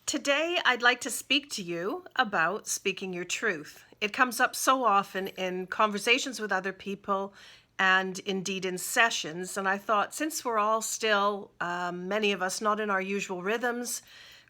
Today, I'd like to speak to you about speaking your truth. It comes up so often in conversations with other people and indeed in sessions. And I thought, since we're all still, many of us, not in our usual rhythms,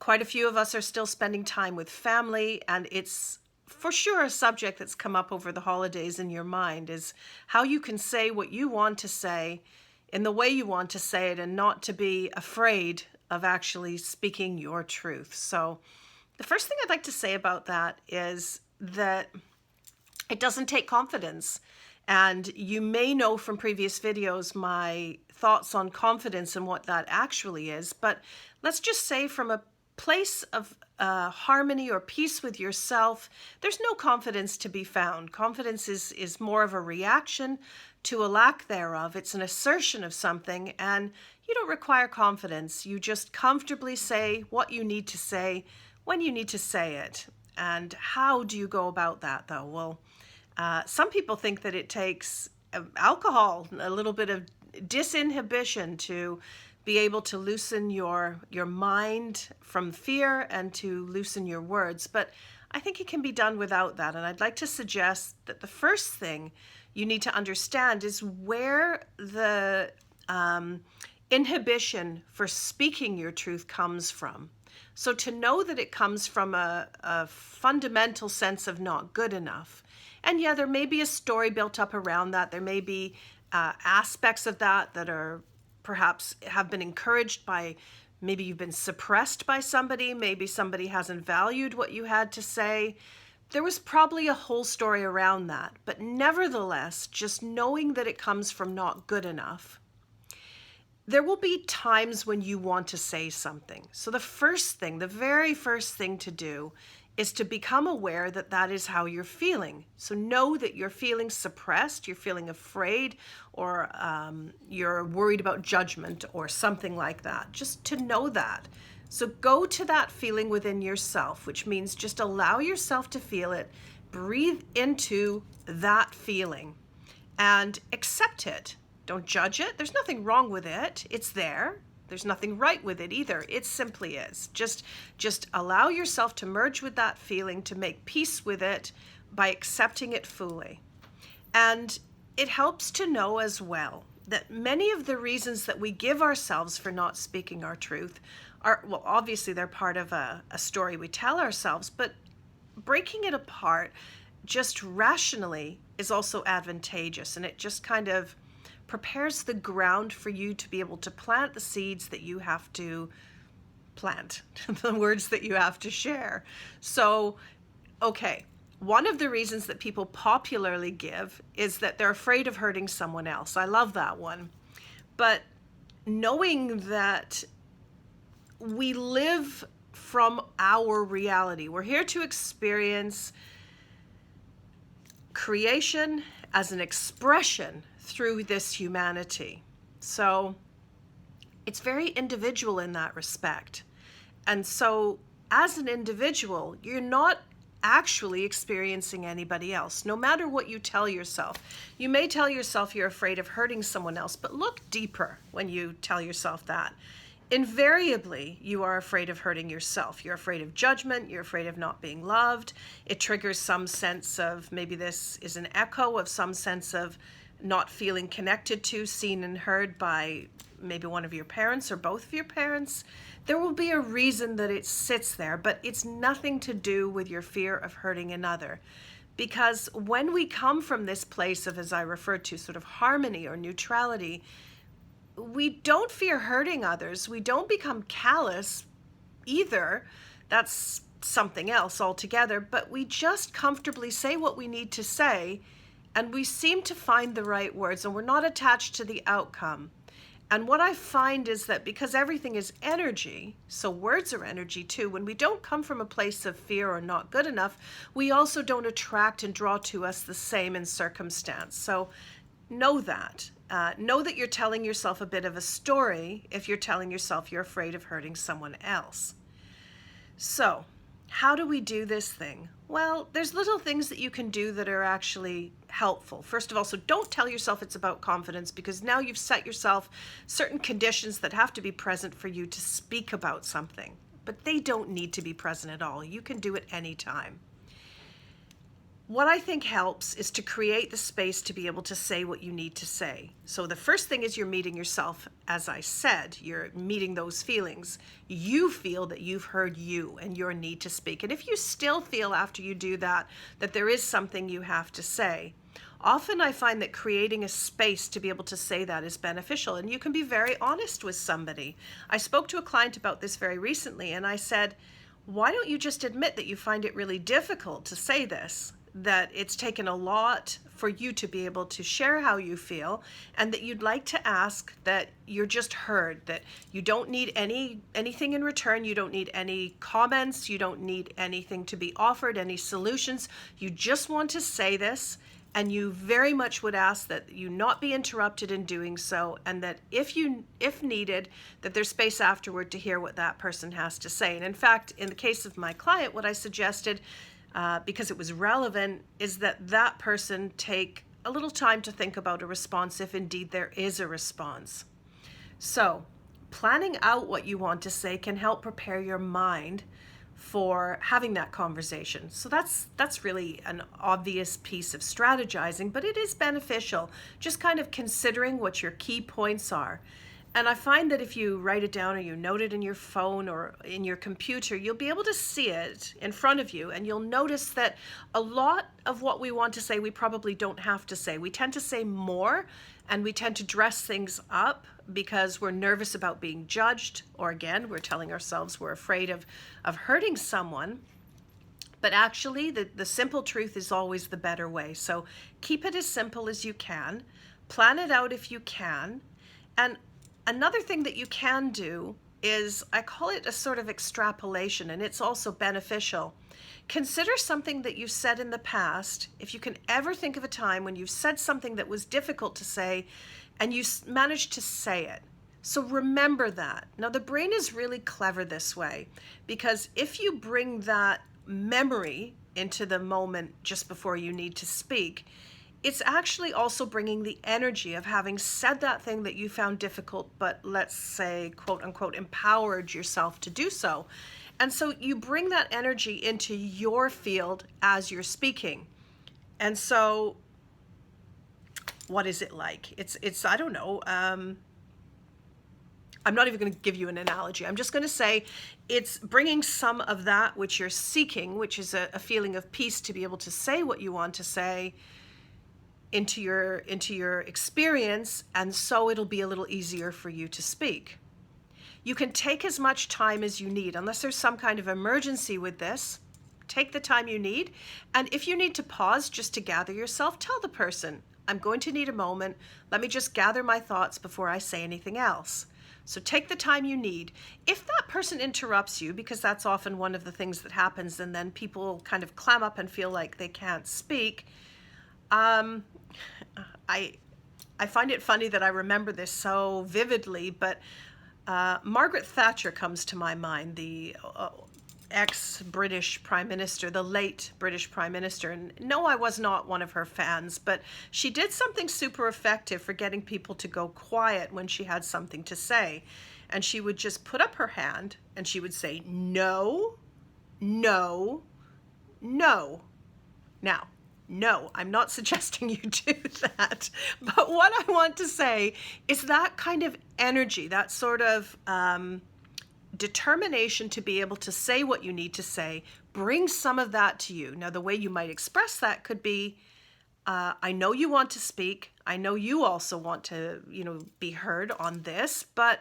quite a few of us are still spending time with family, and it's for sure a subject that's come up over the holidays in your mind is how you can say what you want to say in the way you want to say it and not to be afraid of actually speaking your truth. So, the first thing I'd like to say about that is that it doesn't take confidence. And you may know from previous videos my thoughts on confidence and what that actually is. But let's just say, from a place of harmony or peace with yourself, there's no confidence to be found. Confidence is more of a reaction to a lack thereof. It's an assertion of something, and you don't require confidence. You just comfortably say what you need to say when you need to say it. And how do you go about that, though? Well, some people think that it takes alcohol, a little bit of disinhibition to be able to loosen your mind from fear and to loosen your words. But I think it can be done without that. And I'd like to suggest that the first thing you need to understand is where the inhibition for speaking your truth comes from. So to know that it comes from a fundamental sense of not good enough. And yeah, there may be a story built up around that. There may be aspects of that are perhaps have been encouraged by, maybe you've been suppressed by somebody, maybe somebody hasn't valued what you had to say. There was probably a whole story around that. But nevertheless, just knowing that it comes from not good enough, there will be times when you want to say something. So the very first thing to do is to become aware that that is how you're feeling. So know that you're feeling suppressed, you're feeling afraid, or you're worried about judgment or something like that. Just to know that. So go to that feeling within yourself, which means just allow yourself to feel it, breathe into that feeling, and accept it. Don't judge it. There's nothing wrong with it. It's there. There's nothing right with it either. It simply is. Just allow yourself to merge with that feeling, to make peace with it by accepting it fully. And it helps to know as well that many of the reasons that we give ourselves for not speaking our truth are, well, obviously they're part of a story we tell ourselves, but breaking it apart just rationally is also advantageous, and it just kind of prepares the ground for you to be able to plant the seeds that you have to plant, the words that you have to share. So, okay, one of the reasons that people popularly give is that they're afraid of hurting someone else. I love that one. But knowing that we live from our reality, we're here to experience creation as an expression through this humanity. So it's very individual in that respect. And so as an individual, you're not actually experiencing anybody else, no matter what you tell yourself. You may tell yourself you're afraid of hurting someone else, but look deeper when you tell yourself that. Invariably, you are afraid of hurting yourself. You're afraid of judgment. You're afraid of not being loved. It triggers some sense of, maybe this is an echo of some sense of not feeling connected to, seen and heard by maybe one of your parents or both of your parents. There will be a reason that it sits there, but it's nothing to do with your fear of hurting another. Because when we come from this place of, as I referred to, sort of harmony or neutrality, we don't fear hurting others. We don't become callous either. That's something else altogether. But we just comfortably say what we need to say, and we seem to find the right words, and we're not attached to the outcome. And what I find is that because everything is energy, so words are energy too, when we don't come from a place of fear or not good enough, we also don't attract and draw to us the same in circumstance. So know that. Know that you're telling yourself a bit of a story if you're telling yourself you're afraid of hurting someone else. So, how do we do this thing? Well, there's little things that you can do that are actually helpful. First of all, so don't tell yourself it's about confidence, because now you've set yourself certain conditions that have to be present for you to speak about something. but they don't need to be present at all. You can do it anytime. What I think helps is to create the space to be able to say what you need to say. So the first thing is you're meeting yourself. As I said, you're meeting those feelings. You feel that you've heard you and your need to speak. And if you still feel after you do that, that there is something you have to say, often I find that creating a space to be able to say that is beneficial, and you can be very honest with somebody. I spoke to a client about this very recently, and I said, why don't you just admit that you find it really difficult to say this? That it's taken a lot for you to be able to share how you feel, and that you'd like to ask that you're just heard, that you don't need anything in return, you don't need any comments, you don't need anything to be offered, any solutions. You just want to say this, and you very much would ask that you not be interrupted in doing so, and that if needed, that there's space afterward to hear what that person has to say. And in fact, in the case of my client, what I suggested, because it was relevant, is that that person take a little time to think about a response if indeed there is a response. So planning out what you want to say can help prepare your mind for having that conversation. So that's really an obvious piece of strategizing, but it is beneficial, just kind of considering what your key points are. And I find that if you write it down or you note it in your phone or in your computer, you'll be able to see it in front of you, and you'll notice that a lot of what we want to say, we probably don't have to say. We tend to say more, and we tend to dress things up because we're nervous about being judged, or again, we're telling ourselves we're afraid of hurting someone. But actually, the simple truth is always the better way. So keep it as simple as you can. Plan it out if you can. And another thing that you can do is, I call it a sort of extrapolation, and it's also beneficial. Consider something that you've said in the past. If you can ever think of a time when you've said something that was difficult to say and you managed to say it. So remember that. Now, the brain is really clever this way, because if you bring that memory into the moment just before you need to speak, it's actually also bringing the energy of having said that thing that you found difficult, but let's say, quote unquote, empowered yourself to do so. And so you bring that energy into your field as you're speaking. And so what is it like? It's I don't know. I'm not even going to give you an analogy. I'm just going to say it's bringing some of that which you're seeking, which is a feeling of peace to be able to say what you want to say, into your experience, and so it'll be a little easier for you to speak. You can take as much time as you need, unless there's some kind of emergency with this. Take the time you need, and if you need to pause just to gather yourself, tell the person, I'm going to need a moment. Let me just gather my thoughts before I say anything else. So take the time you need. If that person interrupts you, because that's often one of the things that happens, and then people kind of clam up and feel like they can't speak, I find it funny that I remember this so vividly, but Margaret Thatcher comes to my mind, the ex-British Prime Minister, the late British Prime Minister. And no, I was not one of her fans, but she did something super effective for getting people to go quiet when she had something to say. And she would just put up her hand and she would say, no, no, no. Now, no, I'm not suggesting you do that. But what I want to say is that kind of energy, that sort of determination to be able to say what you need to say, bring some of that to you. Now, the way you might express that could be, I know you want to speak. I know you also want to, be heard on this, but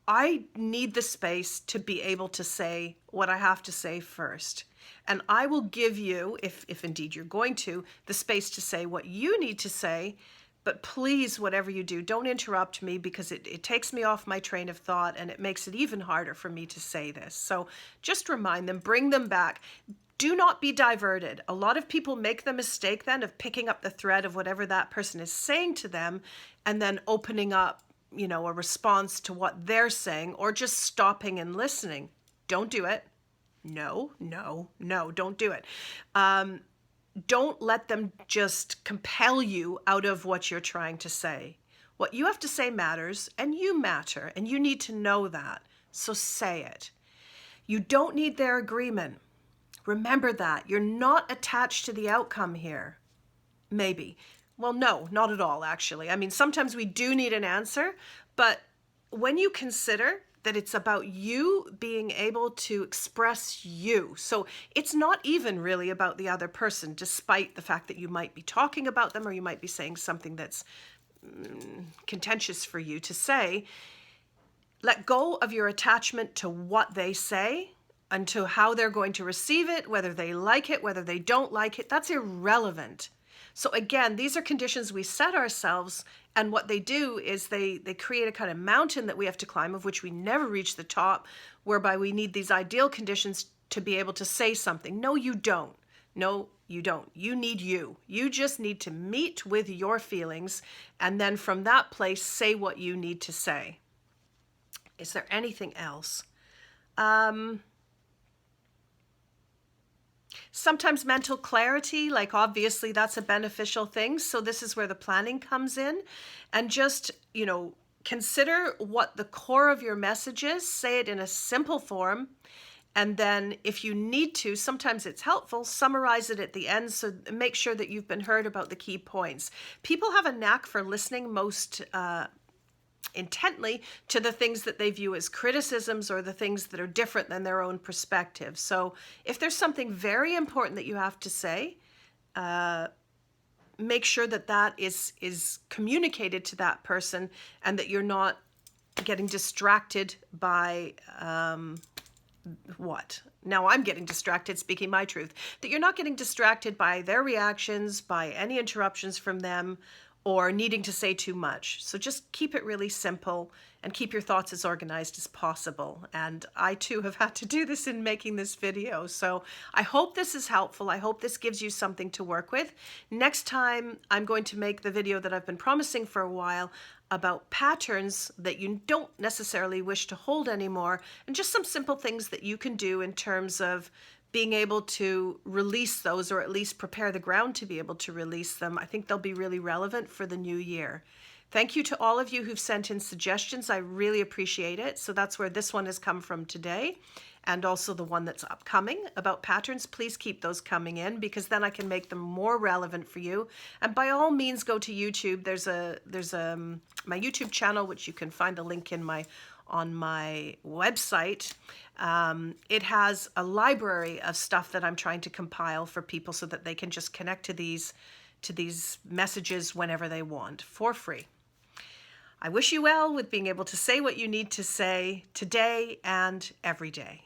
I need the space to be able to say what I have to say first. And I will give you, if indeed you're going to, the space to say what you need to say. But please, whatever you do, don't interrupt me, because it takes me off my train of thought and it makes it even harder for me to say this. So just remind them, bring them back. Do not be diverted. A lot of people make the mistake then of picking up the thread of whatever that person is saying to them and then opening up, a response to what they're saying, or just stopping and listening. Don't do it. No, don't do it. Don't let them just compel you out of what you're trying to say. What you have to say matters, and you matter, and you need to know that. So say it. You don't need their agreement. Remember that. You're not attached to the outcome here. Maybe. Well, no, not at all, actually. I mean, sometimes we do need an answer, but when you consider that it's about you being able to express you, so it's not even really about the other person, despite the fact that you might be talking about them or you might be saying something that's contentious for you to say. Let go of your attachment to what they say and to how they're going to receive it, whether they like it, whether they don't like it. That's irrelevant. So again, these are conditions we set ourselves, and what they do is they create a kind of mountain that we have to climb, of which we never reach the top, whereby we need these ideal conditions to be able to say something. No, you don't. No, you don't. You need you. You just need to meet with your feelings, and then from that place, say what you need to say. Is there anything else? Sometimes mental clarity, like obviously that's a beneficial thing. So this is where the planning comes in. And just, consider what the core of your message is. Say it in a simple form. And then if you need to, sometimes it's helpful, summarize it at the end. So make sure that you've been heard about the key points. People have a knack for listening most intently to the things that they view as criticisms or the things that are different than their own perspective. So if there's something very important that you have to say, make sure that that is communicated to that person and that you're not getting distracted by what? Now I'm getting distracted speaking my truth. That you're not getting distracted by their reactions, by any interruptions from them, or needing to say too much. So just keep it really simple and keep your thoughts as organized as possible. And I too have had to do this in making this video. So I hope this is helpful. I hope this gives you something to work with. Next time, I'm going to make the video that I've been promising for a while about patterns that you don't necessarily wish to hold anymore, and just some simple things that you can do in terms of being able to release those, or at least prepare the ground to be able to release them. I think they'll be really relevant for the new year. Thank you to all of you who've sent in suggestions. I really appreciate it. So that's where this one has come from today, and also the one that's upcoming about patterns. Please keep those coming in, because then I can make them more relevant for you. And by all means, go to YouTube. There's my YouTube channel, which you can find the link on my website. It has a library of stuff that I'm trying to compile for people so that they can just connect to these messages whenever they want for free. I wish you well with being able to say what you need to say today and every day.